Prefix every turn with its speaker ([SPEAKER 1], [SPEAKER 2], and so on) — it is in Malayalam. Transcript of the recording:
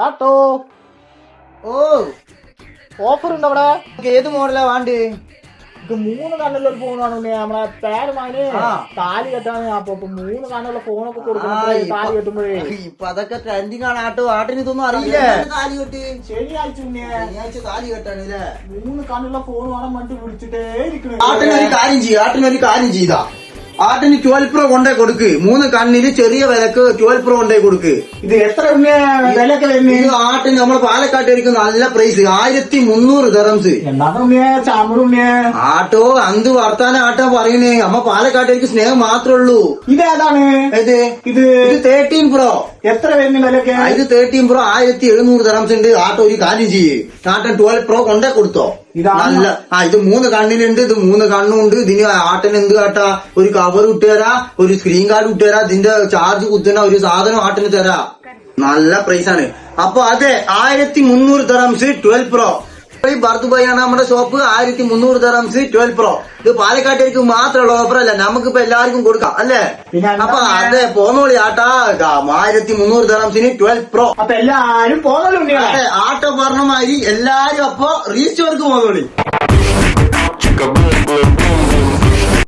[SPEAKER 1] ആട്ടോ
[SPEAKER 2] ഓ
[SPEAKER 1] ഓഫർ ഉണ്ട് അവിടെ.
[SPEAKER 2] ഏത് മോഡലാ വേണ്ടേ?
[SPEAKER 1] ഇത് 3 കണ്ണുള്ള ഒരു ഫോണാണ് ഉണ്ണി. നമ്മളെ പേരമാന്
[SPEAKER 2] ആ.
[SPEAKER 1] താലി കെട്ടാണ്. അപ്പൊ 3 കണ്ണുള്ള ഫോണൊക്കെ
[SPEAKER 2] ആ,
[SPEAKER 1] കൊടുക്കണം
[SPEAKER 2] ഇപ്പൊ-
[SPEAKER 1] താലി കെട്ടുമ്പോഴേ.
[SPEAKER 2] ഇപ്പൊ അതൊക്കെ ട്രെൻഡിങ് ആണ് ആട്ടോ. ആട്ടിന് ഇതൊന്നും അറിയില്ലേ? താലി കെട്ടി
[SPEAKER 1] ശനിയാഴ്ച ഉണ്ണിയെ
[SPEAKER 2] ശനിയാഴ്ച താലി കെട്ടാണില്ലേ?
[SPEAKER 1] 3 കണ്ണുള്ള ഫോൺ വേണം പറഞ്ഞിട്ട് വിളിച്ചിട്ടേ ഇരിക്കണേ.
[SPEAKER 2] ആട്ടിനൊരു കാര്യം ചെയ്താ ആട്ടിന് 12 Pro കൊണ്ടേ കൊടുക്ക്. 3 കണ്ണിന് ചെറിയ വിലക്ക് 12 Pro കൊണ്ടേ കൊടുക്ക്.
[SPEAKER 1] ഇത് എത്ര ഉണ്ണിയെ വിലയൊക്കെ വരുന്നേ?
[SPEAKER 2] ഇത് ആട്ടിന് നമ്മളെ പാലക്കാട്ടേക്ക് നല്ല പ്രൈസ് 1300 ദിറംസ്.
[SPEAKER 1] എന്താണ് ഉണ്ണിയെ ചാമ്പർ ഉണ്ണിയെ?
[SPEAKER 2] ആട്ടോ എന്ത് വർത്താനം ആട്ടാ പറയണേ? നമ്മ പാലക്കാട്ടേക്ക് സ്നേഹം മാത്രമേ ഉള്ളൂ.
[SPEAKER 1] ഇതേതാണ്
[SPEAKER 2] ഇത്
[SPEAKER 1] ഇത്?
[SPEAKER 2] 13 Pro.
[SPEAKER 1] എത്ര വരുന്ന വിലയൊക്കെ?
[SPEAKER 2] ഇത് 13 Pro 1700 ദിറംസ് ഉണ്ട്. ആട്ടോ ഒരു കാര്യം ചെയ്യ്, ആട്ടൻ 12 Pro കൊണ്ടേ കൊടുത്തോ.
[SPEAKER 1] ഇതാണ്
[SPEAKER 2] നല്ല ഇത് 3 കണ്ണിലുണ്ട്. ഇത് 3 കണ്ണുണ്ട്. ഇതിന് ആട്ടിന് എന്ത് കാട്ടാ? ഒരു കവർ ഇട്ടുതരാ, ഒരു സ്ക്രീൻ ഗാർഡ് ഇട്ടുതരാ, ഇതിന്റെ ചാർജ് കുത്തുന്ന ഒരു സാധനം ആട്ടിന് തരാ. നല്ല പ്രൈസ് ആണ്. അപ്പൊ അതെ 1300 ദിറംസ് 12 Pro. ഈ ബർദുബായാണ് നമ്മുടെ ഷോപ്പ്. 1300 dirhams 12 Pro. ഇത് പാലക്കാട്ടേക്ക് മാത്രമുള്ള ഓഫർ അല്ല, നമുക്കിപ്പോ എല്ലാവർക്കും കൊടുക്കാം അല്ലേ?
[SPEAKER 1] പിന്നെ
[SPEAKER 2] അപ്പൊ അതെ പോന്നോളി ആട്ടാ. 1300 ദിറംസിന് 12 Pro.
[SPEAKER 1] അപ്പൊ എല്ലാരും പോകുന്നല്ലോ ഉണ്ണികളെ.
[SPEAKER 2] അതെ ആട്ടോ പറഞ്ഞ മാതിരി എല്ലാരും അപ്പൊ റീസ്റ്റോർക്ക് പോന്നോളി.
[SPEAKER 3] Chicka boom boom boom boom.